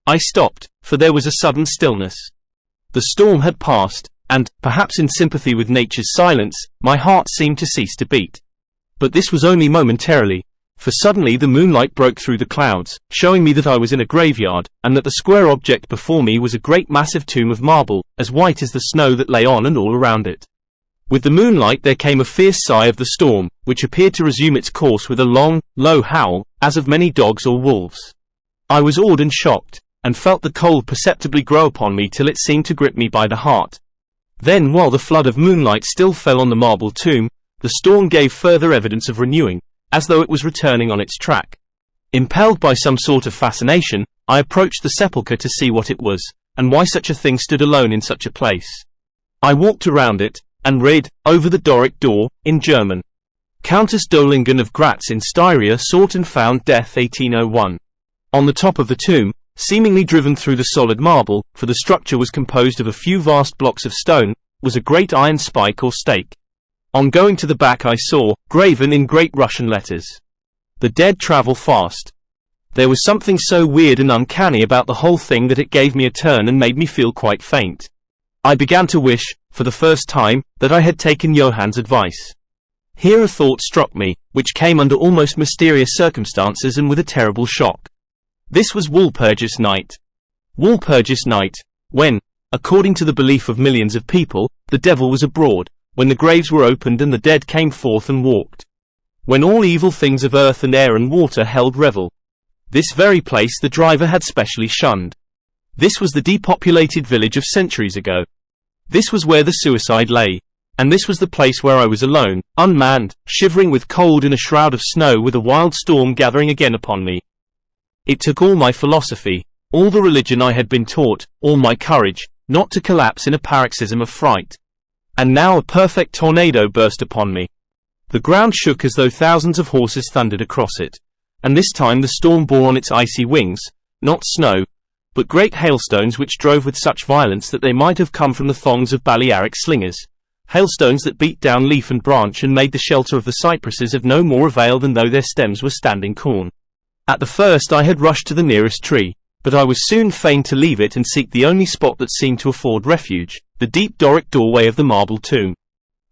I stopped, for there was a sudden stillness. The storm had passed, and, perhaps in sympathy with nature's silence, my heart seemed to cease to beat. But this was only momentarily, for suddenly the moonlight broke through the clouds, showing me that I was in a graveyard, and that the square object before me was a great massive tomb of marble, as white as the snow that lay on and all around it. With the moonlight there came a fierce sigh of the storm, which appeared to resume its course with a long, low howl, as of many dogs or wolves. I was awed and shocked, and felt the cold perceptibly grow upon me till it seemed to grip me by the heart. Then, while the flood of moonlight still fell on the marble tomb, the storm gave further evidence of renewing, as though it was returning on its track. Impelled by some sort of fascination, I approached the sepulchre to see what it was, and why such a thing stood alone in such a place. I walked around it, and read, over the Doric door, in German, Countess Dolingen of Gratz in Styria sought and found death 1801. On the top of the tomb, seemingly driven through the solid marble, for the structure was composed of a few vast blocks of stone, was a great iron spike or stake. On going to the back I saw, graven in great Russian letters, "The dead travel fast." There was something so weird and uncanny about the whole thing that it gave me a turn and made me feel quite faint. I began to wish, for the first time, that I had taken Johann's advice. Here a thought struck me, which came under almost mysterious circumstances and with a terrible shock. This was Walpurgis Night. Walpurgis Night, when, according to the belief of millions of people, the devil was abroad, when the graves were opened and the dead came forth and walked. When all evil things of earth and air and water held revel. This very place the driver had specially shunned. This was the depopulated village of centuries ago. This was where the suicide lay. And this was the place where I was alone, unmanned, shivering with cold in a shroud of snow with a wild storm gathering again upon me. It took all my philosophy, all the religion I had been taught, all my courage, not to collapse in a paroxysm of fright. And now a perfect tornado burst upon me. The ground shook as though thousands of horses thundered across it. And this time the storm bore on its icy wings, not snow, but great hailstones which drove with such violence that they might have come from the thongs of Balearic slingers. Hailstones that beat down leaf and branch and made the shelter of the cypresses of no more avail than though their stems were standing corn. At the first I had rushed to the nearest tree, but I was soon fain to leave it and seek the only spot that seemed to afford refuge, the deep Doric doorway of the marble tomb.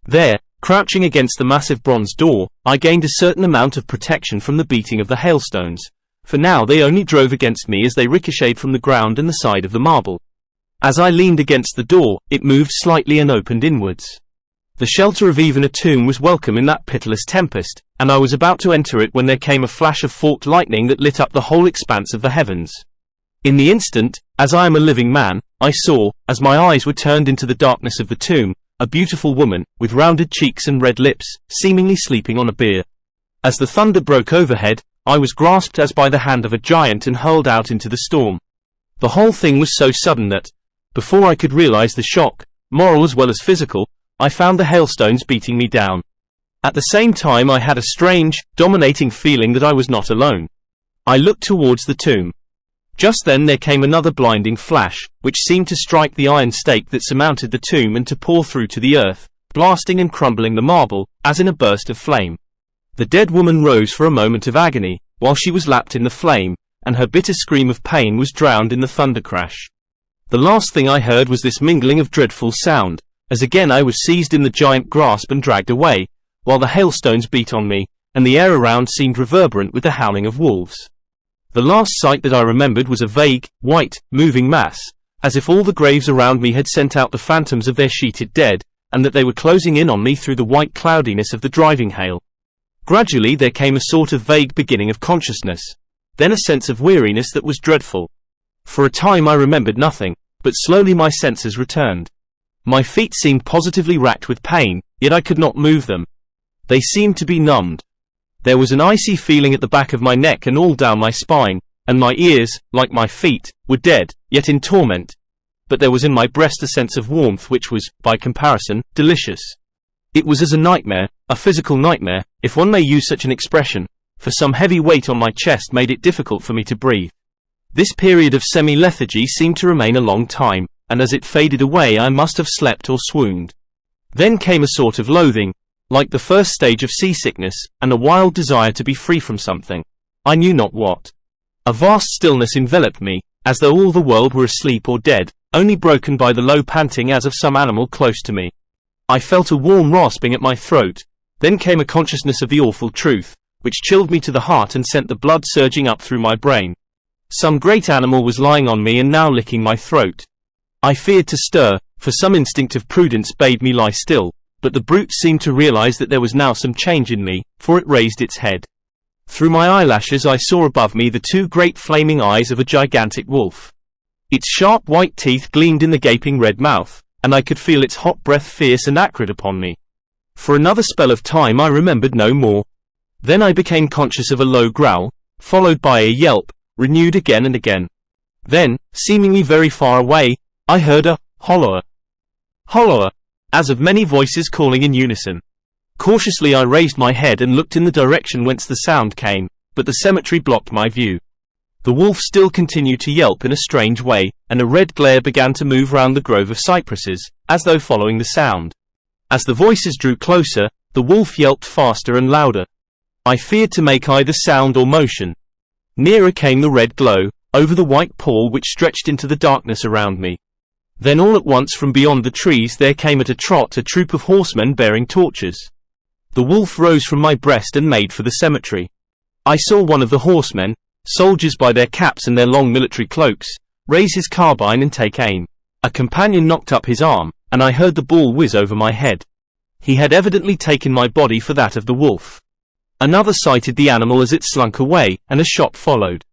There, crouching against the massive bronze door, I gained a certain amount of protection from the beating of the hailstones, for now they only drove against me as they ricocheted from the ground and the side of the marble. As I leaned against the door, it moved slightly and opened inwards. The shelter of even a tomb was welcome in that pitiless tempest, and I was about to enter it when there came a flash of forked lightning that lit up the whole expanse of the heavens. In the instant, as I am a living man, I saw, as my eyes were turned into the darkness of the tomb, a beautiful woman, with rounded cheeks and red lips, seemingly sleeping on a bier. As the thunder broke overhead, I was grasped as by the hand of a giant and hurled out into the storm. The whole thing was so sudden that, before I could realize the shock, moral as well as physical, I found the hailstones beating me down. At the same time I had a strange, dominating feeling that I was not alone. I looked towards the tomb. Just then there came another blinding flash, which seemed to strike the iron stake that surmounted the tomb and to pour through to the earth, blasting and crumbling the marble, as in a burst of flame. The dead woman rose for a moment of agony, while she was lapped in the flame, and her bitter scream of pain was drowned in the thunder crash. The last thing I heard was this mingling of dreadful sound, as again I was seized in the giant grasp and dragged away, while the hailstones beat on me, and the air around seemed reverberant with the howling of wolves. The last sight that I remembered was a vague, white, moving mass, as if all the graves around me had sent out the phantoms of their sheeted dead, and that they were closing in on me through the white cloudiness of the driving hail. Gradually there came a sort of vague beginning of consciousness, then a sense of weariness that was dreadful. For a time I remembered nothing, but slowly my senses returned. My feet seemed positively racked with pain, yet I could not move them. They seemed to be numbed. There was an icy feeling at the back of my neck and all down my spine, and my ears, like my feet, were dead, yet in torment. But there was in my breast a sense of warmth which was, by comparison, delicious. It was as a nightmare, a physical nightmare, if one may use such an expression, for some heavy weight on my chest made it difficult for me to breathe. This period of semi-lethargy seemed to remain a long time, and as it faded away I must have slept or swooned. Then came a sort of loathing, like the first stage of seasickness, and a wild desire to be free from something. I knew not what. A vast stillness enveloped me, as though all the world were asleep or dead, only broken by the low panting as of some animal close to me. I felt a warm rasping at my throat, then came a consciousness of the awful truth, which chilled me to the heart and sent the blood surging up through my brain. Some great animal was lying on me and now licking my throat. I feared to stir, for some instinct of prudence bade me lie still, but the brute seemed to realize that there was now some change in me, for it raised its head. Through my eyelashes I saw above me the two great flaming eyes of a gigantic wolf. Its sharp white teeth gleamed in the gaping red mouth, and I could feel its hot breath fierce and acrid upon me. For another spell of time I remembered no more. Then I became conscious of a low growl, followed by a yelp, renewed again and again. Then, seemingly very far away, I heard a holloa, holloa, as of many voices calling in unison. Cautiously I raised my head and looked in the direction whence the sound came, but the cemetery blocked my view. The wolf still continued to yelp in a strange way, and a red glare began to move round the grove of cypresses, as though following the sound. As the voices drew closer, the wolf yelped faster and louder. I feared to make either sound or motion. Nearer came the red glow, over the white pall which stretched into the darkness around me. Then all at once from beyond the trees there came at a trot a troop of horsemen bearing torches. The wolf rose from my breast and made for the cemetery. I saw one of the horsemen, soldiers by their caps and their long military cloaks, raise his carbine and take aim. A companion knocked up his arm, and I heard the ball whiz over my head. He had evidently taken my body for that of the wolf. Another sighted the animal as it slunk away, and a shot followed.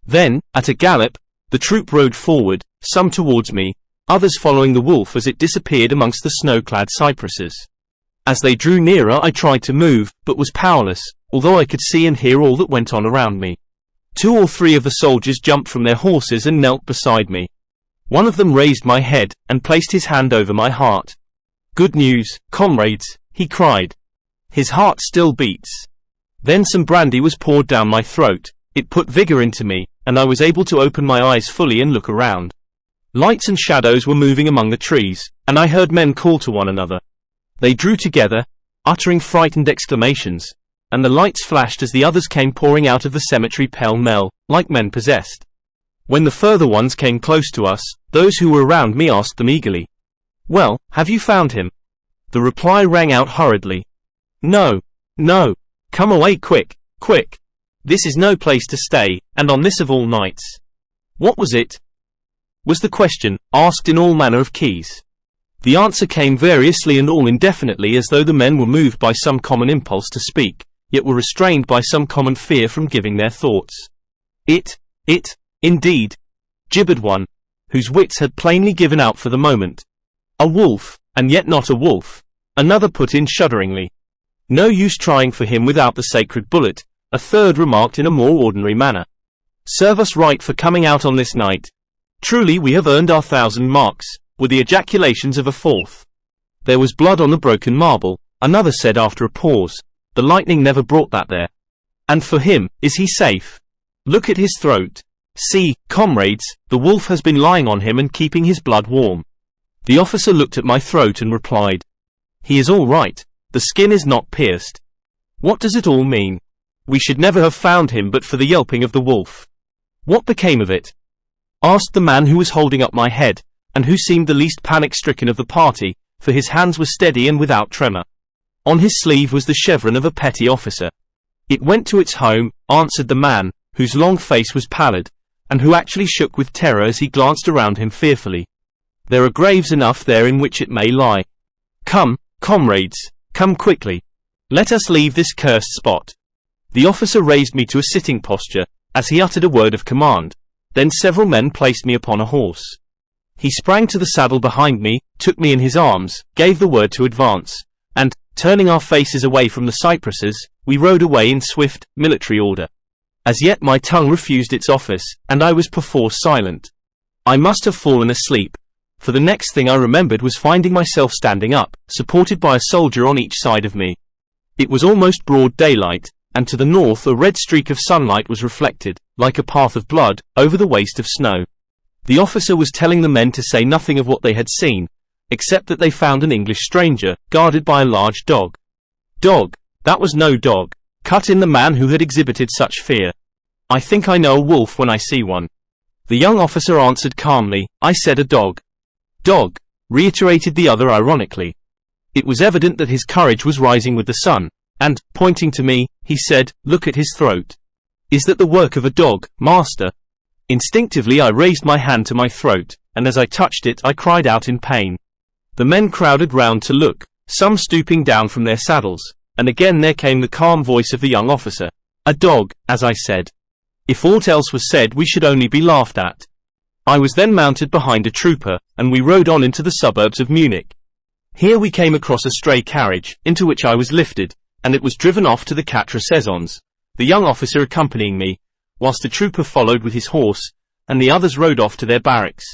Then, at a gallop, the troop rode forward, some towards me, others following the wolf as it disappeared amongst the snow-clad cypresses. As they drew nearer I tried to move, but was powerless, although I could see and hear all that went on around me. 2 or 3 of the soldiers jumped from their horses and knelt beside me. One of them raised my head, and placed his hand over my heart. "Good news, comrades," he cried. His heart still beats. Then some brandy was poured down my throat. It put vigor into me, and I was able to open my eyes fully and look around. Lights and shadows were moving among the trees, and I heard men call to one another. They drew together, uttering frightened exclamations, and the lights flashed as the others came pouring out of the cemetery pell-mell, like men possessed. When the further ones came close to us, those who were around me asked them eagerly, "Well, have you found him?" The reply rang out hurriedly, "No, no, come away quick, quick. This is no place to stay, and on this of all nights." "What was it?" was the question, asked in all manner of keys. The answer came variously and all indefinitely, as though the men were moved by some common impulse to speak, yet were restrained by some common fear from giving their thoughts. It, indeed, gibbered one, whose wits had plainly given out for the moment. "A wolf, and yet not a wolf," another put in shudderingly. "No use trying for him without the sacred bullet," a third remarked in a more ordinary manner. "Serve us right for coming out on this night. Truly we have earned our 1,000 marks," were the ejaculations of a fourth. "There was blood on the broken marble," another said after a pause. "The lightning never brought that there. And for him, is he safe? Look at his throat. See, comrades, the wolf has been lying on him and keeping his blood warm." The officer looked at my throat and replied, "He is all right. The skin is not pierced." "What does it all mean? We should never have found him but for the yelping of the wolf." "What became of it?" asked the man who was holding up my head, and who seemed the least panic-stricken of the party, for his hands were steady and without tremor. On his sleeve was the chevron of a petty officer. "It went to its home," answered the man, whose long face was pallid, and who actually shook with terror as he glanced around him fearfully. "There are graves enough there in which it may lie. Come, comrades, come quickly. Let us leave this cursed spot." The officer raised me to a sitting posture, as he uttered a word of command. Then several men placed me upon a horse. He sprang to the saddle behind me, took me in his arms, gave the word to advance, and, turning our faces away from the cypresses, we rode away in swift, military order. As yet my tongue refused its office, and I was perforce silent. I must have fallen asleep, for the next thing I remembered was finding myself standing up, supported by a soldier on each side of me. It was almost broad daylight, and to the north a red streak of sunlight was reflected, like a path of blood, over the waste of snow. The officer was telling the men to say nothing of what they had seen, except that they found an English stranger, guarded by a large dog. "Dog? That was no dog," cut in the man who had exhibited such fear. "I think I know a wolf when I see one." The young officer answered calmly, "I said a dog." "Dog," reiterated the other ironically. It was evident that his courage was rising with the sun, and, pointing to me, he said, "Look at his throat. Is that the work of a dog, master?" Instinctively I raised my hand to my throat, and as I touched it I cried out in pain. The men crowded round to look, some stooping down from their saddles, and again there came the calm voice of the young officer. "A dog, as I said. If aught else was said we should only be laughed at." I was then mounted behind a trooper, and we rode on into the suburbs of Munich. Here we came across a stray carriage, into which I was lifted, and it was driven off to the Quatre Saisons, the young officer accompanying me, whilst the trooper followed with his horse, and the others rode off to their barracks.